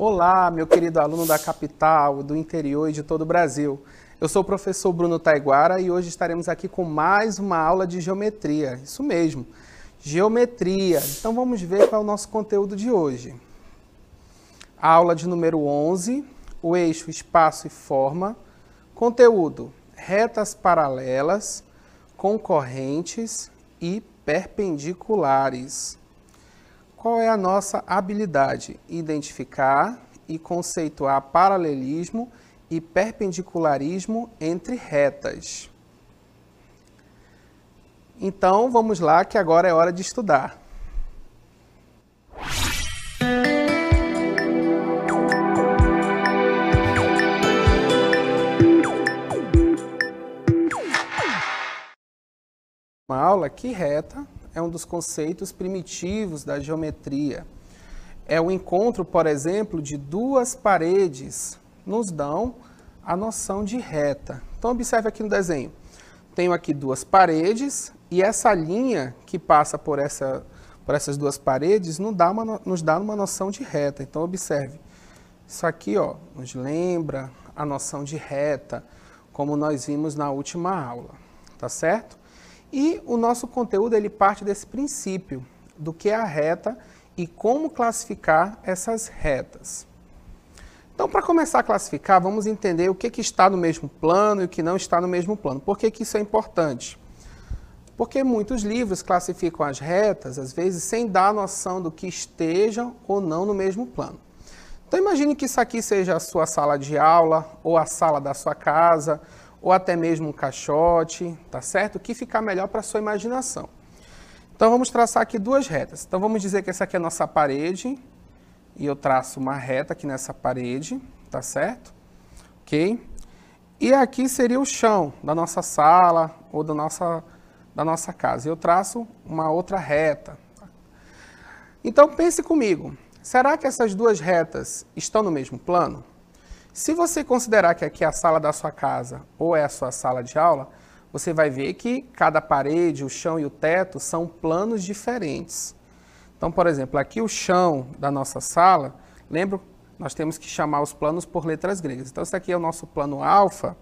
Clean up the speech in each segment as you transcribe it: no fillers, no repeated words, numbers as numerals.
Olá, meu querido aluno da capital, do interior e de todo o Brasil. Eu sou o professor Bruno Taiguara e hoje estaremos aqui com mais uma aula de geometria. Isso mesmo, geometria. Então vamos ver qual é o nosso conteúdo de hoje. A aula de número 11, o eixo, espaço e forma. Conteúdo, retas paralelas, concorrentes e perpendiculares. Qual é a nossa habilidade? Identificar e conceituar paralelismo e perpendicularismo entre retas. Então, vamos lá, que agora é hora de estudar. Uma aula que reta é um dos conceitos primitivos da geometria. É o encontro, por exemplo, de duas paredes, nos dão a noção de reta. Então, observe aqui no desenho. Tenho aqui duas paredes e essa linha que passa por essas duas paredes nos dá uma noção de reta. Então, observe. Isso aqui, ó, nos lembra a noção de reta, como nós vimos na última aula. Tá certo? E o nosso conteúdo ele parte desse princípio do que é a reta e como classificar essas retas. Então, para começar a classificar, vamos entender o que está no mesmo plano e o que não está no mesmo plano. Por que isso é importante? Porque muitos livros classificam as retas, às vezes, sem dar a noção do que estejam ou não no mesmo plano. Então, imagine que isso aqui seja a sua sala de aula ou a sala da sua casa, ou até mesmo um caixote, tá certo? O que ficar melhor para a sua imaginação. Então, vamos traçar aqui duas retas. Então, vamos dizer que essa aqui é a nossa parede, e eu traço uma reta aqui nessa parede, tá certo? Ok? E aqui seria o chão da nossa sala ou da nossa casa. Eu traço uma outra reta. Então, pense comigo. Será que essas duas retas estão no mesmo plano? Se você considerar que aqui é a sala da sua casa ou é a sua sala de aula, você vai ver que cada parede, o chão e o teto são planos diferentes. Então, por exemplo, aqui o chão da nossa sala, lembra, nós temos que chamar os planos por letras gregas. Então, esse aqui é o nosso plano alfa,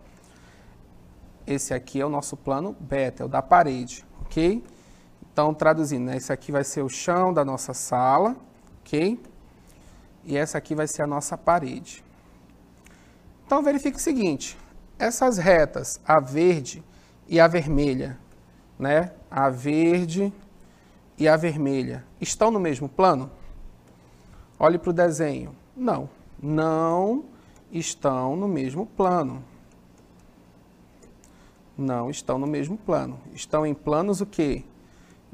esse aqui é o nosso plano beta, é o da parede, ok? Então, traduzindo, né? Esse aqui vai ser o chão da nossa sala, ok? E essa aqui vai ser a nossa parede. Então, verifique o seguinte, essas retas, a verde e a vermelha, né? A verde e a vermelha, estão no mesmo plano? Olhe para o desenho. Não, não estão no mesmo plano. Não estão no mesmo plano. Estão em planos o quê?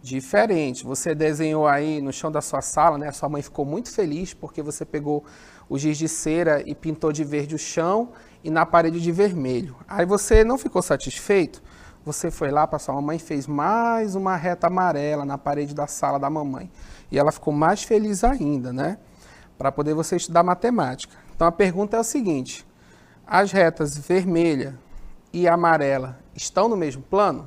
Diferentes. Você desenhou aí no chão da sua sala, né? A sua mãe ficou muito feliz porque você pegou o giz de cera e pintou de verde o chão e na parede de vermelho. Aí você não ficou satisfeito? Você foi lá para sua mamãe e fez mais uma reta amarela na parede da sala da mamãe. E ela ficou mais feliz ainda, né? Para poder você estudar matemática. Então a pergunta é o seguinte: as retas vermelha e amarela estão no mesmo plano?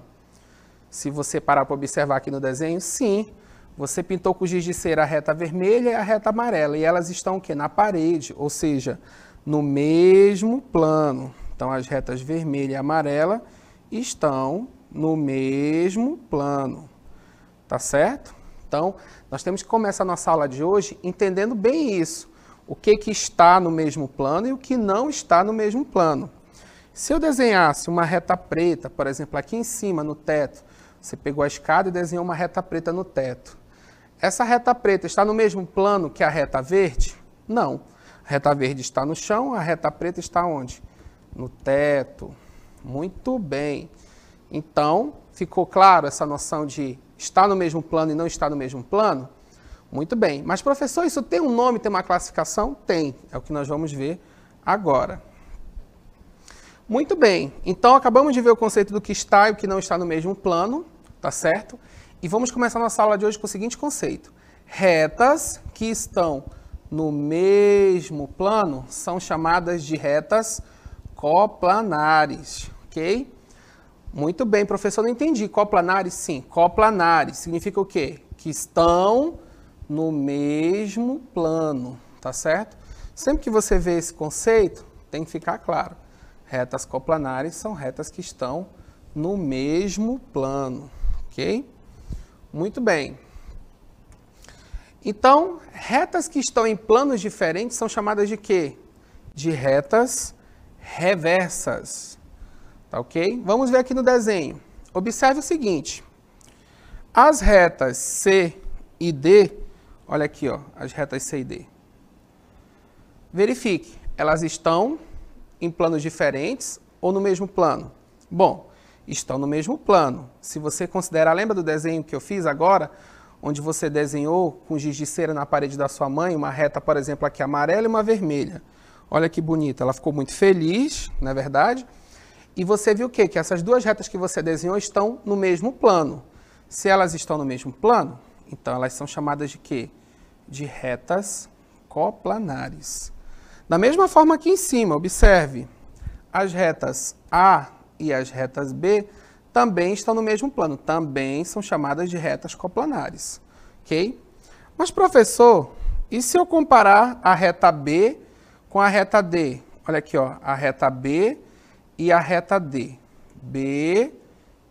Se você parar para observar aqui no desenho, sim. Você pintou com giz de cera a reta vermelha e a reta amarela. E elas estão o quê? Na parede, ou seja, no mesmo plano. Então, as retas vermelha e amarela estão no mesmo plano. Tá certo? Então, nós temos que começar a nossa aula de hoje entendendo bem isso. O que está no mesmo plano e o que não está no mesmo plano. Se eu desenhasse uma reta preta, por exemplo, aqui em cima, no teto, você pegou a escada e desenhou uma reta preta no teto. Essa reta preta está no mesmo plano que a reta verde? Não. A reta verde está no chão, a reta preta está onde? No teto. Muito bem. Então, ficou claro essa noção de estar no mesmo plano e não estar no mesmo plano? Muito bem. Mas, professor, isso tem um nome, tem uma classificação? Tem. É o que nós vamos ver agora. Muito bem. Então, acabamos de ver o conceito do que está e o que não está no mesmo plano, tá certo? E vamos começar nossa aula de hoje com o seguinte conceito. Retas que estão no mesmo plano são chamadas de retas coplanares, ok? Muito bem, professor, não entendi. Coplanares, sim. Coplanares significa o quê? Que estão no mesmo plano, tá certo? Sempre que você vê esse conceito, tem que ficar claro. Retas coplanares são retas que estão no mesmo plano, ok? Muito bem. Então, retas que estão em planos diferentes são chamadas de quê? De retas reversas, tá ok? Vamos ver aqui no desenho. Observe o seguinte, as retas C e D, olha aqui, ó, as retas C e D. Verifique, elas estão em planos diferentes ou no mesmo plano? Bom, estão no mesmo plano. Se você considerar, lembra do desenho que eu fiz agora, onde você desenhou com giz de cera na parede da sua mãe, uma reta, por exemplo, aqui amarela e uma vermelha. Olha que bonita, ela ficou muito feliz, não é verdade? E você viu o quê? Que essas duas retas que você desenhou estão no mesmo plano. Se elas estão no mesmo plano, então elas são chamadas de quê? De retas coplanares. Da mesma forma aqui em cima, observe, as retas A e as retas B também estão no mesmo plano, também são chamadas de retas coplanares, ok? Mas, professor, e se eu comparar a reta B com a reta D? Olha aqui, ó, a reta B e a reta D. B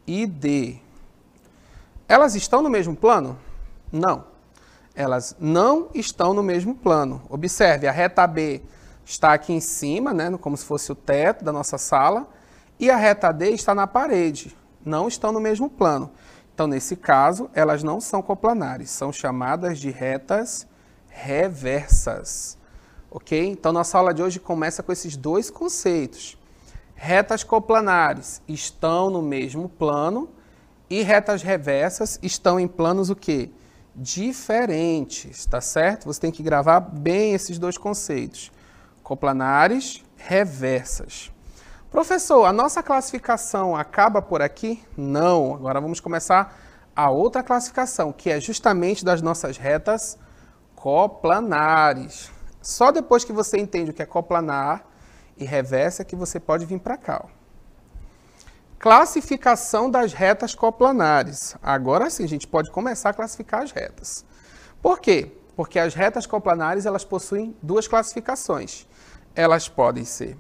e D. Elas estão no mesmo plano? Não. Elas não estão no mesmo plano. Observe, a reta B está aqui em cima, né, como se fosse o teto da nossa sala, e a reta D está na parede. Não estão no mesmo plano. Então, nesse caso, elas não são coplanares, são chamadas de retas reversas. Ok? Então, nossa aula de hoje começa com esses dois conceitos. Retas coplanares estão no mesmo plano e retas reversas estão em planos o quê? Diferentes, tá certo? Você tem que gravar bem esses dois conceitos. Coplanares, reversas. Professor, a nossa classificação acaba por aqui? Não. Agora vamos começar a outra classificação, que é justamente das nossas retas coplanares. Só depois que você entende o que é coplanar e reversa que você pode vir para cá. Ó. Classificação das retas coplanares. Agora sim, a gente pode começar a classificar as retas. Por quê? Porque as retas coplanares elas possuem duas classificações. Elas podem ser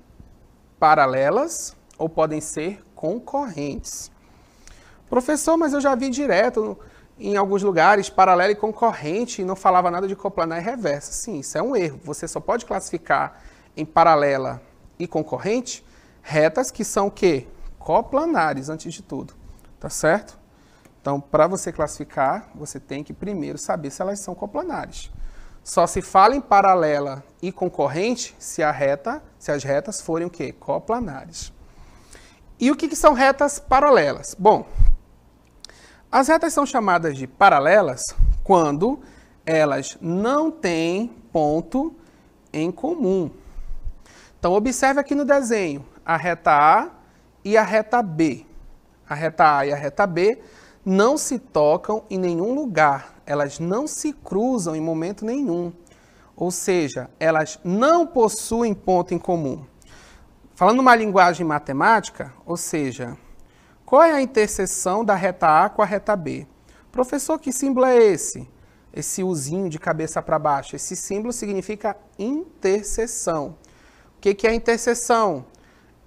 paralelas ou podem ser concorrentes. Professor, mas eu já vi direto em alguns lugares paralela e concorrente e não falava nada de coplanar e reversa. Sim, isso é um erro. Você só pode classificar em paralela e concorrente retas que são o quê? Coplanares, antes de tudo. Tá certo? Então, para você classificar, você tem que primeiro saber se elas são coplanares. Só se fala em paralela e concorrente se as retas forem o quê? Coplanares. E o que são retas paralelas? Bom, as retas são chamadas de paralelas quando elas não têm ponto em comum. Então, observe aqui no desenho a reta A e a reta B. A reta A e a reta B não se tocam em nenhum lugar. Elas não se cruzam em momento nenhum. Ou seja, elas não possuem ponto em comum. Falando uma linguagem matemática, ou seja, qual é a interseção da reta A com a reta B? Professor, que símbolo é esse? Esse Uzinho de cabeça para baixo. Esse símbolo significa interseção. O que é a interseção?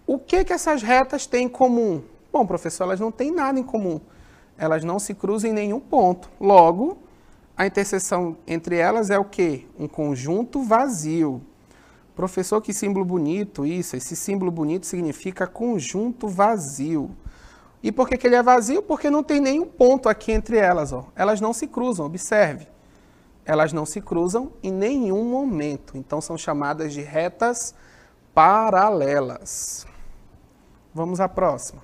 O que essas retas têm em comum? Bom, professor, elas não têm nada em comum. Elas não se cruzam em nenhum ponto. Logo, a interseção entre elas é o quê? Um conjunto vazio. Professor, que símbolo bonito isso. Esse símbolo bonito significa conjunto vazio. E por que ele é vazio? Porque não tem nenhum ponto aqui entre elas. Ó. Elas não se cruzam, observe. Elas não se cruzam em nenhum momento. Então, são chamadas de retas paralelas. Vamos à próxima.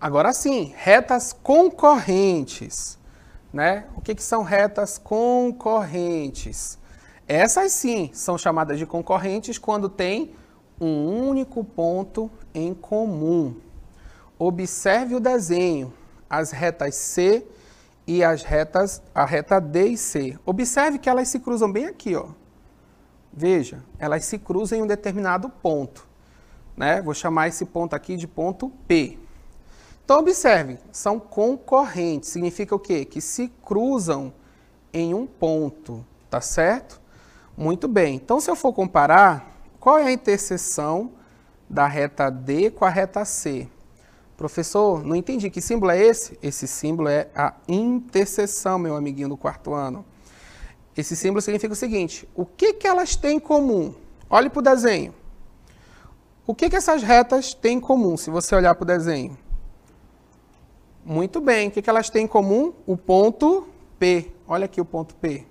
Agora sim, retas concorrentes. Né? O que são retas concorrentes? Essas sim são chamadas de concorrentes quando tem um único ponto em comum. Observe o desenho, as retas C e a reta D e C. Observe que elas se cruzam bem aqui, ó. Veja, elas se cruzam em um determinado ponto. Né? Vou chamar esse ponto aqui de ponto P. Então, observe, são concorrentes. Significa o quê? Que se cruzam em um ponto, tá certo? Muito bem. Então, se eu for comparar, qual é a interseção da reta D com a reta C? Professor, não entendi. Que símbolo é esse? Esse símbolo é a interseção, meu amiguinho do quarto ano. Esse símbolo significa o seguinte: o que elas têm em comum? Olhe para o desenho. O que essas retas têm em comum, se você olhar para o desenho? Muito bem. O que elas têm em comum? O ponto P. Olha aqui o ponto P.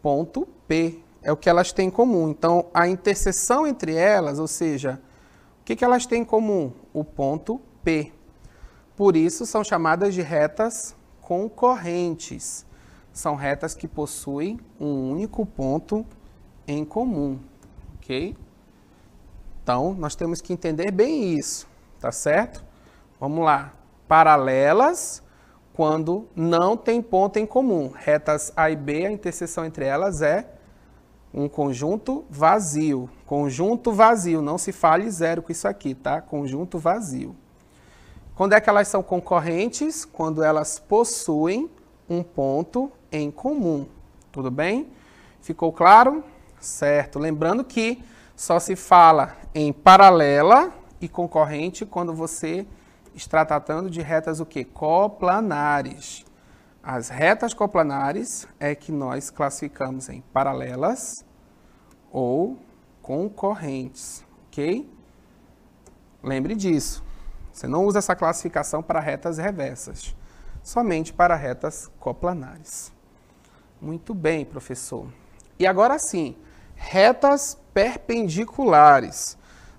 Ponto P é o que elas têm em comum. Então, a interseção entre elas, ou seja, o que elas têm em comum? O ponto P. Por isso, são chamadas de retas concorrentes. São retas que possuem um único ponto em comum, ok? Então, nós temos que entender bem isso, tá certo? Vamos lá. Paralelas, quando não tem ponto em comum. Retas A e B, a interseção entre elas é um conjunto vazio. Conjunto vazio, não se fale zero com isso aqui, tá? Conjunto vazio. Quando é que elas são concorrentes? Quando elas possuem um ponto em comum. Tudo bem? Ficou claro? Certo. Lembrando que só se fala em paralela e concorrente quando você está tratando de retas o quê? Coplanares. As retas coplanares é que nós classificamos em paralelas ou concorrentes, ok? Lembre disso. Você não usa essa classificação para retas reversas, somente para retas coplanares. Muito bem, professor. E agora sim, retas perpendiculares.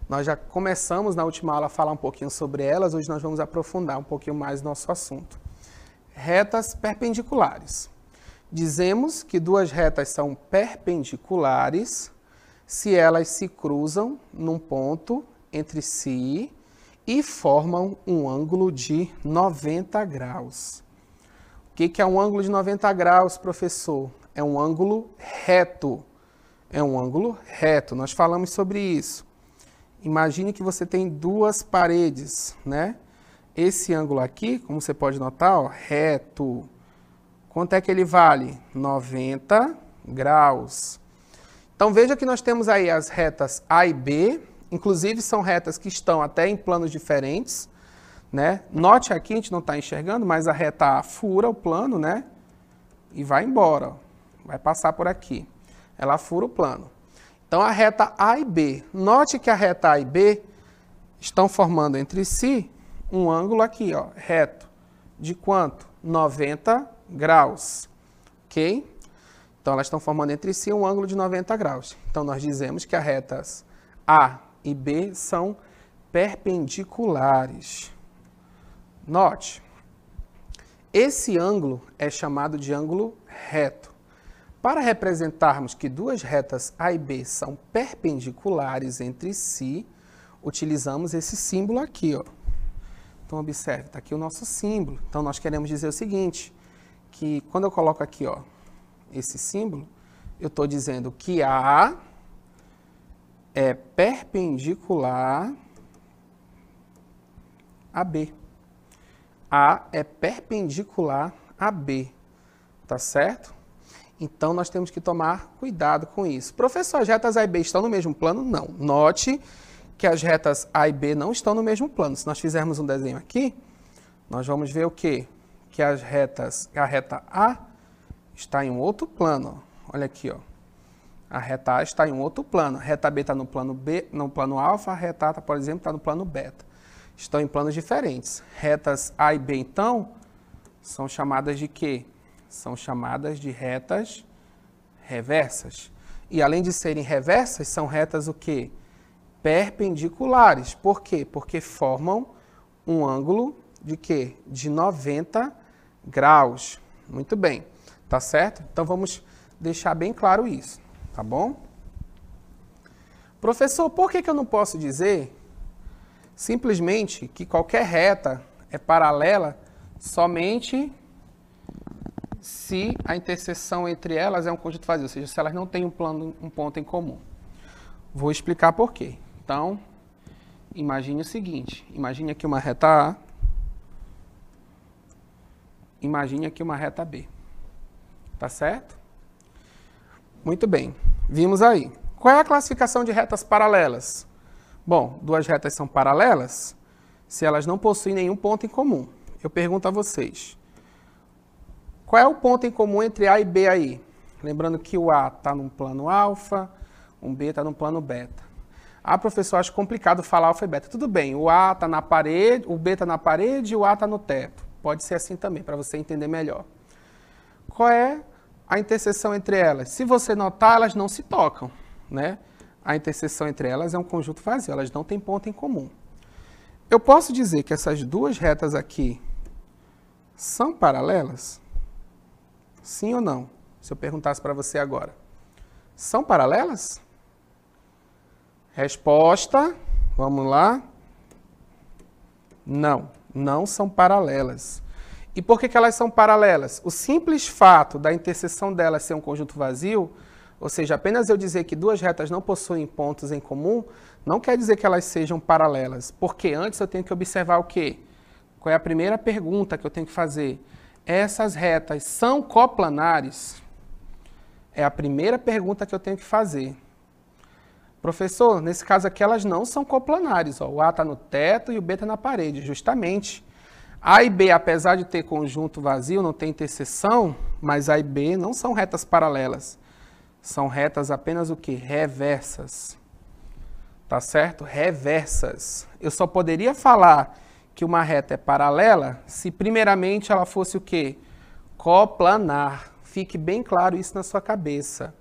Nós já começamos na última aula a falar um pouquinho sobre elas, hoje nós vamos aprofundar um pouquinho mais nosso assunto. Retas perpendiculares. Dizemos que duas retas são perpendiculares se elas se cruzam num ponto entre si e formam um ângulo de 90 graus. O que é um ângulo de 90 graus, professor? É um ângulo reto. É um ângulo reto. Nós falamos sobre isso. Imagine que você tem duas paredes, né? Esse ângulo aqui, como você pode notar, ó, reto. Quanto é que ele vale? 90 graus. Então, veja que nós temos aí as retas A e B. Inclusive, são retas que estão até em planos diferentes, né? Note aqui, a gente não está enxergando, mas a reta A fura o plano, né? E vai embora, ó. Vai passar por aqui. Ela fura o plano. Então, a reta A e B. Note que a reta A e B estão formando entre si um ângulo aqui, ó, reto. De quanto? 90 graus. Ok? Então, elas estão formando entre si um ângulo de 90 graus. Então, nós dizemos que as retas A e B são perpendiculares. Note, esse ângulo é chamado de ângulo reto. Para representarmos que duas retas A e B são perpendiculares entre si, utilizamos esse símbolo aqui, ó. Então, observe, está aqui o nosso símbolo. Então, nós queremos dizer o seguinte, que quando eu coloco aqui, ó, esse símbolo, eu estou dizendo que A é perpendicular a B. A é perpendicular a B, tá certo? Então, nós temos que tomar cuidado com isso. Professor, as retas A e B estão no mesmo plano? Não. Note que as retas A e B não estão no mesmo plano. Se nós fizermos um desenho aqui, nós vamos ver o quê? Que a reta A está em um outro plano. Olha aqui, ó. A reta A está em um outro plano. A reta B está no plano B, no plano alfa, a reta A, por exemplo, está no plano beta. Estão em planos diferentes. Retas A e B, então, são chamadas de quê? São chamadas de retas reversas. E além de serem reversas, são retas o quê? Perpendiculares. Por quê? Porque formam um ângulo de quê? De 90 graus. Muito bem. Tá certo? Então, vamos deixar bem claro isso. Tá bom? Professor, por que eu não posso dizer simplesmente que qualquer reta é paralela somente se a interseção entre elas é um conjunto vazio, ou seja, se elas não têm um ponto em comum? Vou explicar por quê. Então, imagine o seguinte, imagine aqui uma reta A, imagine aqui uma reta B, tá certo? Muito bem, vimos aí. Qual é a classificação de retas paralelas? Bom, duas retas são paralelas se elas não possuem nenhum ponto em comum. Eu pergunto a vocês, qual é o ponto em comum entre A e B aí? Lembrando que o A está no plano alfa, o B está no plano beta. Ah, professor, acho complicado falar alfa e beta. Tudo bem, o A está na parede, o B está na parede e o A está no teto. Pode ser assim também, para você entender melhor. Qual é a interseção entre elas? Se você notar, elas não se tocam, né? A interseção entre elas é um conjunto vazio, elas não têm ponto em comum. Eu posso dizer que essas duas retas aqui são paralelas? Sim ou não? Se eu perguntasse para você agora. São paralelas? Resposta, vamos lá. Não, não são paralelas. E por que elas são paralelas? O simples fato da interseção delas ser um conjunto vazio, ou seja, apenas eu dizer que duas retas não possuem pontos em comum, não quer dizer que elas sejam paralelas. Porque antes eu tenho que observar o quê? Qual é a primeira pergunta que eu tenho que fazer? Essas retas são coplanares? É a primeira pergunta que eu tenho que fazer. Professor, nesse caso aqui elas não são coplanares. Ó. O A está no teto e o B está na parede, justamente. A e B, apesar de ter conjunto vazio, não tem interseção, mas A e B não são retas paralelas. São retas apenas o quê? Reversas. Tá certo? Reversas. Eu só poderia falar que uma reta é paralela se primeiramente ela fosse o quê? Coplanar. Fique bem claro isso na sua cabeça.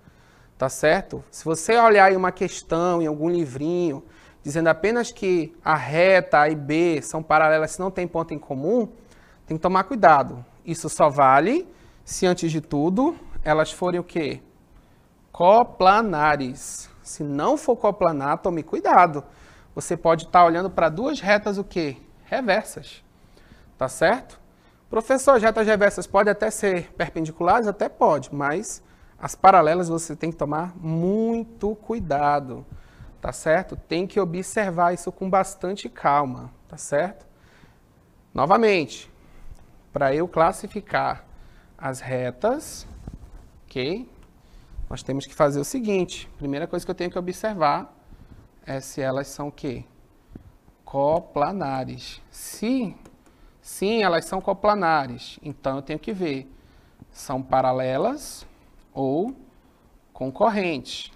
Tá certo? Se você olhar aí uma questão em algum livrinho, dizendo apenas que a reta A e B são paralelas se não tem ponto em comum, tem que tomar cuidado. Isso só vale se, antes de tudo, elas forem o quê? Coplanares. Se não for coplanar, tome cuidado. Você pode estar olhando para duas retas o quê? Reversas. Tá certo? Professor, as retas reversas podem até ser perpendiculares? Até pode, mas as paralelas você tem que tomar muito cuidado. Tá certo? Tem que observar isso com bastante calma, tá certo? Novamente, para eu classificar as retas, ok? Nós temos que fazer o seguinte, primeira coisa que eu tenho que observar é se elas são o quê? Coplanares. Sim, elas são coplanares, então eu tenho que ver, são paralelas ou concorrentes.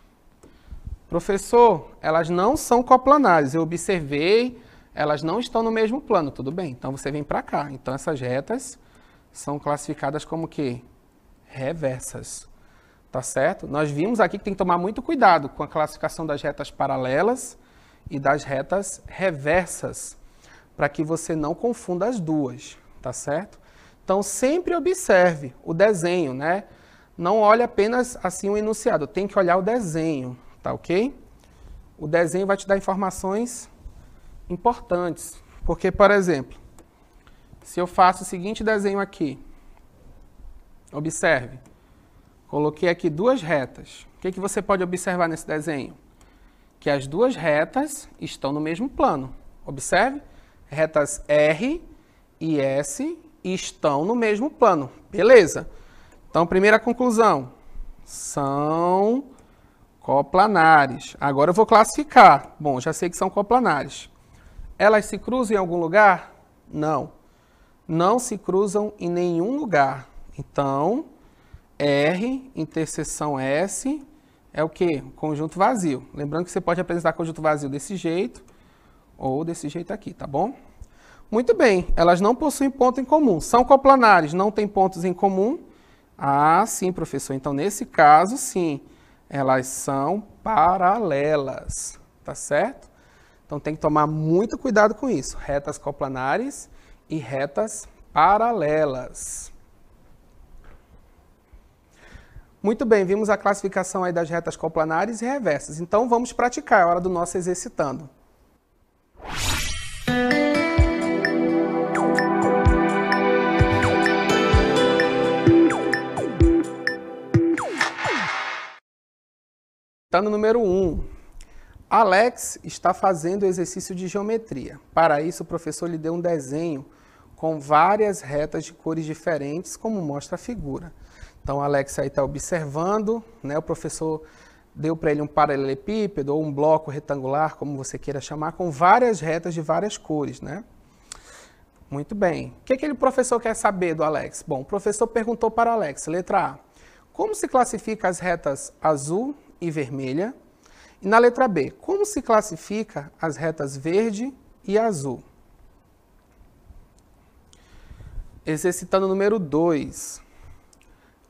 Professor, elas não são coplanares. Eu observei, elas não estão no mesmo plano. Tudo bem, então você vem para cá. Então essas retas são classificadas como quê? Reversas. Tá certo? Nós vimos aqui que tem que tomar muito cuidado com a classificação das retas paralelas e das retas reversas, para que você não confunda as duas. Tá certo? Então sempre observe o desenho, né? Não olhe apenas assim o enunciado, tem que olhar o desenho. Tá ok? O desenho vai te dar informações importantes. Porque, por exemplo, se eu faço o seguinte desenho aqui, observe, coloquei aqui duas retas. O que você pode observar nesse desenho? Que as duas retas estão no mesmo plano. Observe, retas R e S estão no mesmo plano. Beleza? Então, primeira conclusão, são coplanares. Agora eu vou classificar. Bom, já sei que são coplanares. Elas se cruzam em algum lugar? Não. Não se cruzam em nenhum lugar. Então, R, interseção S, é o quê? Conjunto vazio. Lembrando que você pode apresentar conjunto vazio desse jeito ou desse jeito aqui, tá bom? Muito bem, elas não possuem ponto em comum. São coplanares, não têm pontos em comum? Ah, sim, professor. Então, nesse caso, sim. Elas são paralelas, tá certo? Então tem que tomar muito cuidado com isso. Retas coplanares e retas paralelas. Muito bem, vimos a classificação aí das retas coplanares e reversas. Então vamos praticar, é hora do nosso exercitando. Exercitando número 1. Alex está fazendo exercício de geometria. Para isso, o professor lhe deu um desenho com várias retas de cores diferentes, como mostra a figura. Então, o Alex aí está observando, né? O professor deu para ele um paralelepípedo ou um bloco retangular, como você queira chamar, com várias retas de várias cores, né? Muito bem. O que aquele professor quer saber do Alex? Bom, o professor perguntou para o Alex, letra A, como se classifica as retas azul e vermelha? E na letra B, como se classifica as retas verde e azul? Exercitando número 2.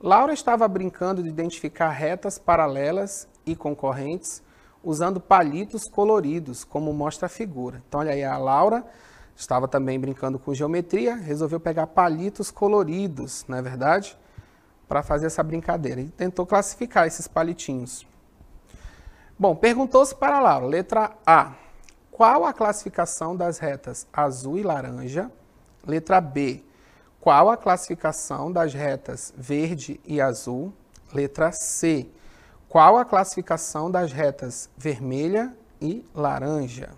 Laura estava brincando de identificar retas paralelas e concorrentes usando palitos coloridos, como mostra a figura. Então, olha aí, a Laura estava também brincando com geometria, resolveu pegar palitos coloridos, não é verdade? Para fazer essa brincadeira. E tentou classificar esses palitinhos. Bom, perguntou-se para a Laura, letra A, qual a classificação das retas azul e laranja? Letra B, qual a classificação das retas verde e azul? Letra C, qual a classificação das retas vermelha e laranja?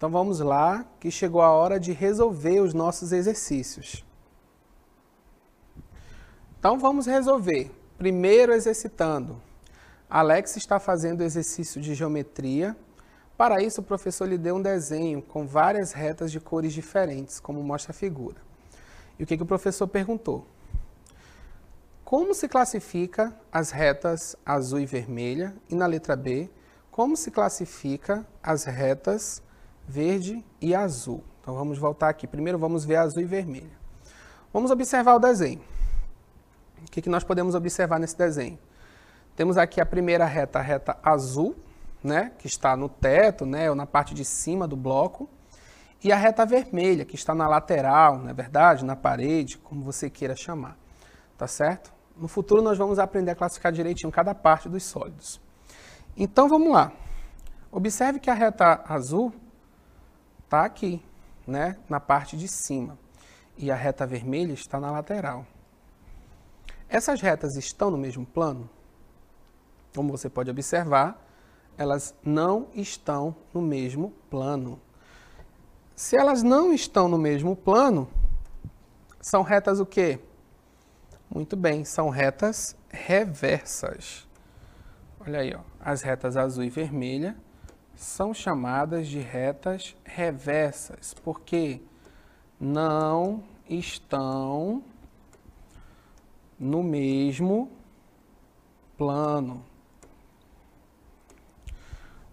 Então vamos lá, que chegou a hora de resolver os nossos exercícios. Então vamos resolver. Primeiro exercitando. Alex está fazendo exercício de geometria. Para isso o professor lhe deu um desenho com várias retas de cores diferentes, como mostra a figura. E o que o professor perguntou? Como se classifica as retas azul e vermelha? E na letra B, como se classifica as retas verde e azul? Então vamos voltar aqui. Primeiro vamos ver azul e vermelha. Vamos observar o desenho. O que nós podemos observar nesse desenho? Temos aqui a primeira reta, a reta azul, né, que está no teto, né, ou na parte de cima do bloco, e a reta vermelha, que está na lateral, não é verdade? Na parede, como você queira chamar. Tá certo? No futuro nós vamos aprender a classificar direitinho cada parte dos sólidos. Então vamos lá. Observe que a reta azul está aqui, né, na parte de cima, e a reta vermelha está na lateral. Essas retas estão no mesmo plano? Como você pode observar, elas não estão no mesmo plano. Se elas não estão no mesmo plano, são retas o quê? Muito bem, são retas reversas. Olha aí, ó, as retas azul e vermelha são chamadas de retas reversas, porque não estão no mesmo plano.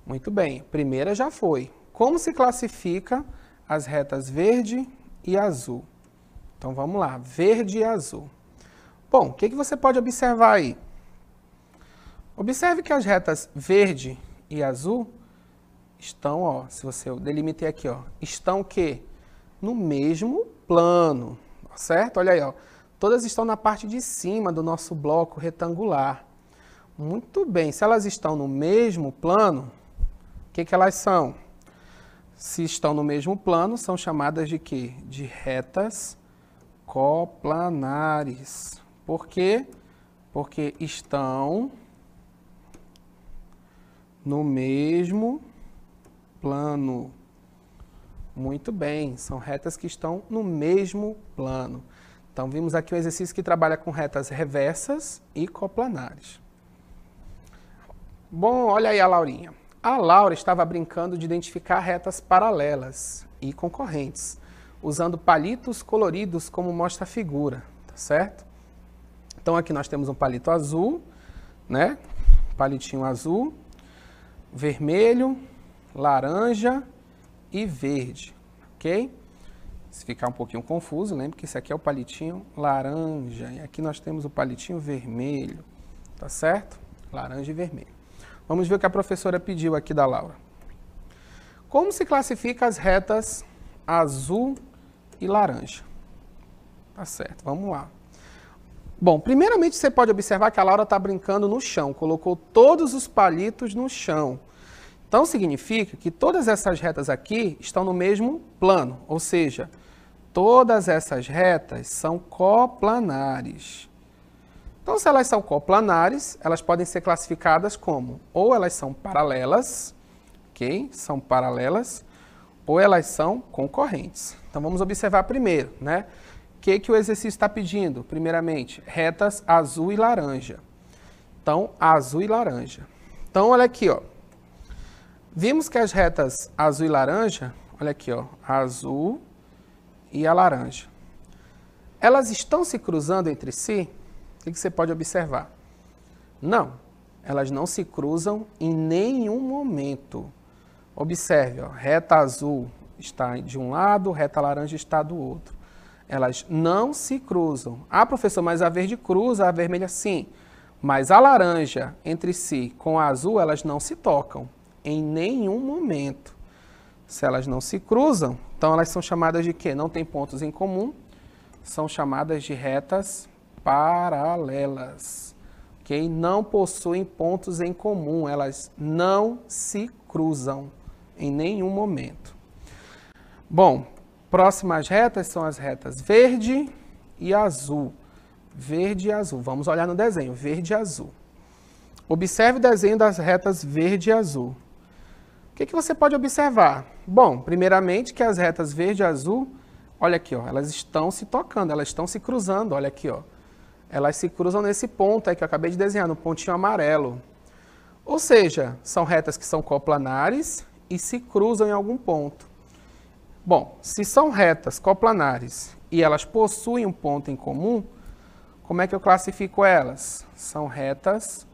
Muito bem, primeira já foi. Como se classifica as retas verde e azul? Então vamos lá, verde e azul. Bom, o que você pode observar aí? Observe que as retas verde e azul estão, ó, se você delimitei aqui, ó, estão o quê? No mesmo plano, certo? Olha aí, ó, todas estão na parte de cima do nosso bloco retangular. Muito bem, se elas estão no mesmo plano, o que elas são? Se estão no mesmo plano, são chamadas de quê? De retas coplanares. Por quê? Porque estão no mesmo plano. Muito bem, são retas que estão no mesmo plano. Então, vimos aqui um exercício que trabalha com retas reversas e coplanares. Bom, olha aí a Laurinha. A Laura estava brincando de identificar retas paralelas e concorrentes, usando palitos coloridos como mostra a figura, tá certo? Então aqui nós temos um palito azul, né? Palitinho azul, vermelho, laranja e verde, ok? Se ficar um pouquinho confuso, lembre que esse aqui é o palitinho laranja e aqui nós temos o palitinho vermelho, tá certo? Laranja e vermelho. Vamos ver o que a professora pediu aqui da Laura. Como se classifica as retas azul e laranja? Tá certo, vamos lá. Bom, primeiramente você pode observar que a Laura está brincando no chão, colocou todos os palitos no chão. Então significa que todas essas retas aqui estão no mesmo plano, ou seja, todas essas retas são coplanares. Então, se elas são coplanares, elas podem ser classificadas como ou elas são paralelas, ok? São paralelas, ou elas são concorrentes. Então, vamos observar primeiro, né? O que o exercício está pedindo? Primeiramente, retas azul e laranja. Então, azul e laranja. Então, olha aqui, ó. Vimos que as retas azul e laranja, olha aqui, ó, a azul e a laranja, elas estão se cruzando entre si? O que você pode observar? Não, elas não se cruzam em nenhum momento. Observe, ó, reta azul está de um lado, reta laranja está do outro. Elas não se cruzam. Ah, professor, mas a verde cruza, a vermelha sim. Mas a laranja entre si com a azul, elas não se tocam em nenhum momento. Se elas não se cruzam, então elas são chamadas de quê? Não tem pontos em comum, são chamadas de retas paralelas, ok? Não possuem pontos em comum, elas não se cruzam em nenhum momento. Bom, próximas retas são as retas verde e azul. Verde e azul. Vamos olhar no desenho, verde e azul. Observe o desenho das retas verde e azul. O que você pode observar? Bom, primeiramente que as retas verde e azul, olha aqui, ó, elas estão se tocando, elas estão se cruzando, olha aqui, ó. Elas se cruzam nesse ponto aí que eu acabei de desenhar, no pontinho amarelo. Ou seja, são retas que são coplanares e se cruzam em algum ponto. Bom, se são retas coplanares e elas possuem um ponto em comum, como é que eu classifico elas? São retas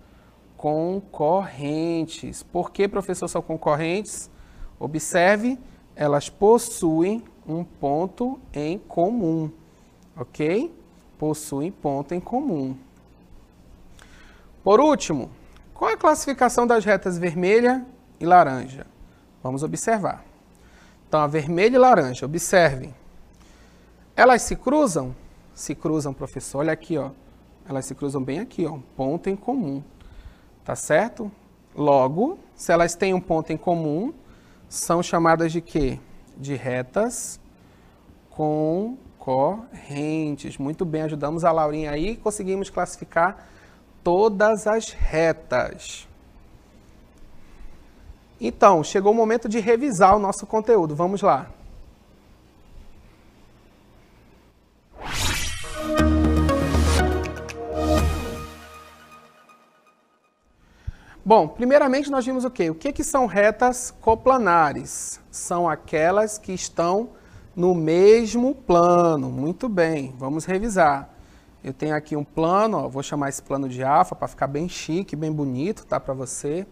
concorrentes. Por que, professor, são concorrentes? Observe, elas possuem um ponto em comum, ok? Possuem ponto em comum. Por último, qual é a classificação das retas vermelha e laranja? Vamos observar. Então, a vermelha e laranja, observem. Elas se cruzam? Se cruzam, professor. Olha aqui, ó. Elas se cruzam bem aqui, ó. Um ponto em comum. Tá certo? Logo, se elas têm um ponto em comum, são chamadas de quê? De retas concorrentes. Muito bem, ajudamos a Laurinha aí e conseguimos classificar todas as retas. Então, chegou o momento de revisar o nosso conteúdo. Vamos lá. Bom, primeiramente nós vimos o quê? O que são retas coplanares? São aquelas que estão no mesmo plano. Muito bem, vamos revisar. Eu tenho aqui um plano, ó, vou chamar esse plano de alfa para ficar bem chique, bem bonito, tá, para você.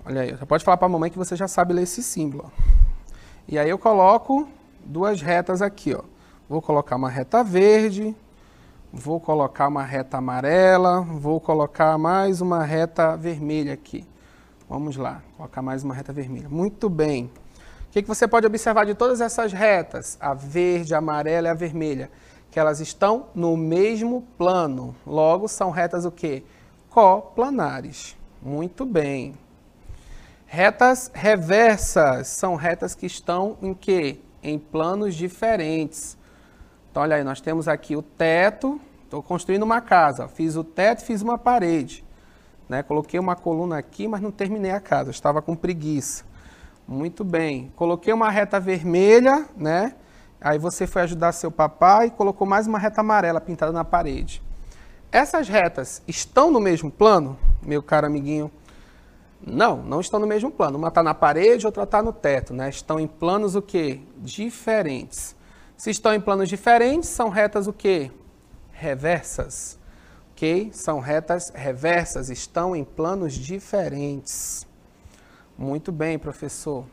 Olha aí, você pode falar para a mamãe que você já sabe ler esse símbolo. Ó. E aí eu coloco duas retas aqui, ó. Vou colocar uma reta verde, vou colocar uma reta amarela, vou colocar mais uma reta vermelha aqui. Vamos lá, colocar mais uma reta vermelha. Muito bem. O que você pode observar de todas essas retas? A verde, a amarela e a vermelha. Que elas estão no mesmo plano. Logo, são retas o quê? Coplanares. Muito bem. Retas reversas são retas que estão em quê? Em planos diferentes. Então, olha aí, nós temos aqui o teto. Estou construindo uma casa. Fiz o teto, fiz uma parede. Né? Coloquei uma coluna aqui, mas não terminei a casa. Estava com preguiça. Muito bem. Coloquei uma reta vermelha, né? Aí você foi ajudar seu papai e colocou mais uma reta amarela pintada na parede. Essas retas estão no mesmo plano, meu caro amiguinho? Não, não estão no mesmo plano. Uma está na parede, outra está no teto, né? Estão em planos o quê? Diferentes. Se estão em planos diferentes, são retas o quê? Reversas. Ok? São retas reversas, estão em planos diferentes. Muito bem, professor.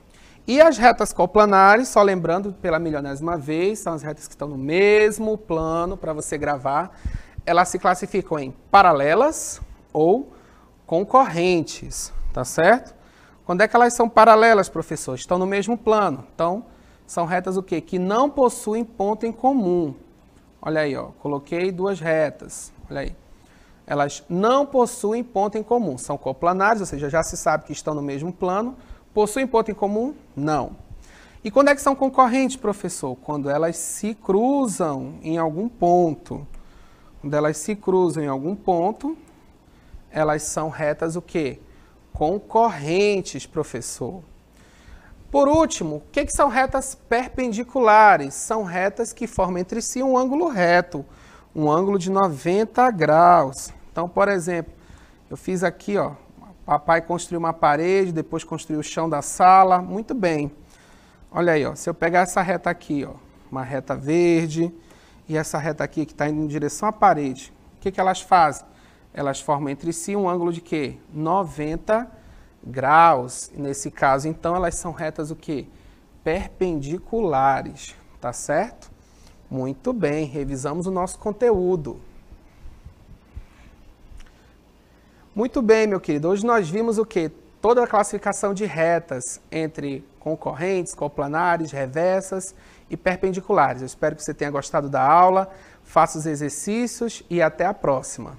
E as retas coplanares, só lembrando pela milionésima vez, são as retas que estão no mesmo plano para você gravar. Elas se classificam em paralelas ou concorrentes, tá certo? Quando é que elas são paralelas, professor? Estão no mesmo plano. Então, são retas o quê? Que não possuem ponto em comum. Olha aí, ó, coloquei duas retas. Olha aí. Elas não possuem ponto em comum. São coplanares, ou seja, já se sabe que estão no mesmo plano. Possuem ponto em comum? Não. E quando é que são concorrentes, professor? Quando elas se cruzam em algum ponto. Quando elas se cruzam em algum ponto, elas são retas o quê? Concorrentes, professor. Por último, o que são retas perpendiculares? São retas que formam entre si um ângulo reto, um ângulo de 90 graus. Então, por exemplo, eu fiz aqui, ó, papai construiu uma parede, depois construiu o chão da sala, muito bem. Olha aí, ó, se eu pegar essa reta aqui, ó, uma reta verde, e essa reta aqui que está indo em direção à parede, o que elas fazem? Elas formam entre si um ângulo de quê? 90 graus. Nesse caso, então, elas são retas o quê? Perpendiculares, tá certo? Muito bem, revisamos o nosso conteúdo. Muito bem, meu querido. Hoje nós vimos o quê? Toda a classificação de retas entre concorrentes, coplanares, reversas e perpendiculares. Eu espero que você tenha gostado da aula. Faça os exercícios e até a próxima.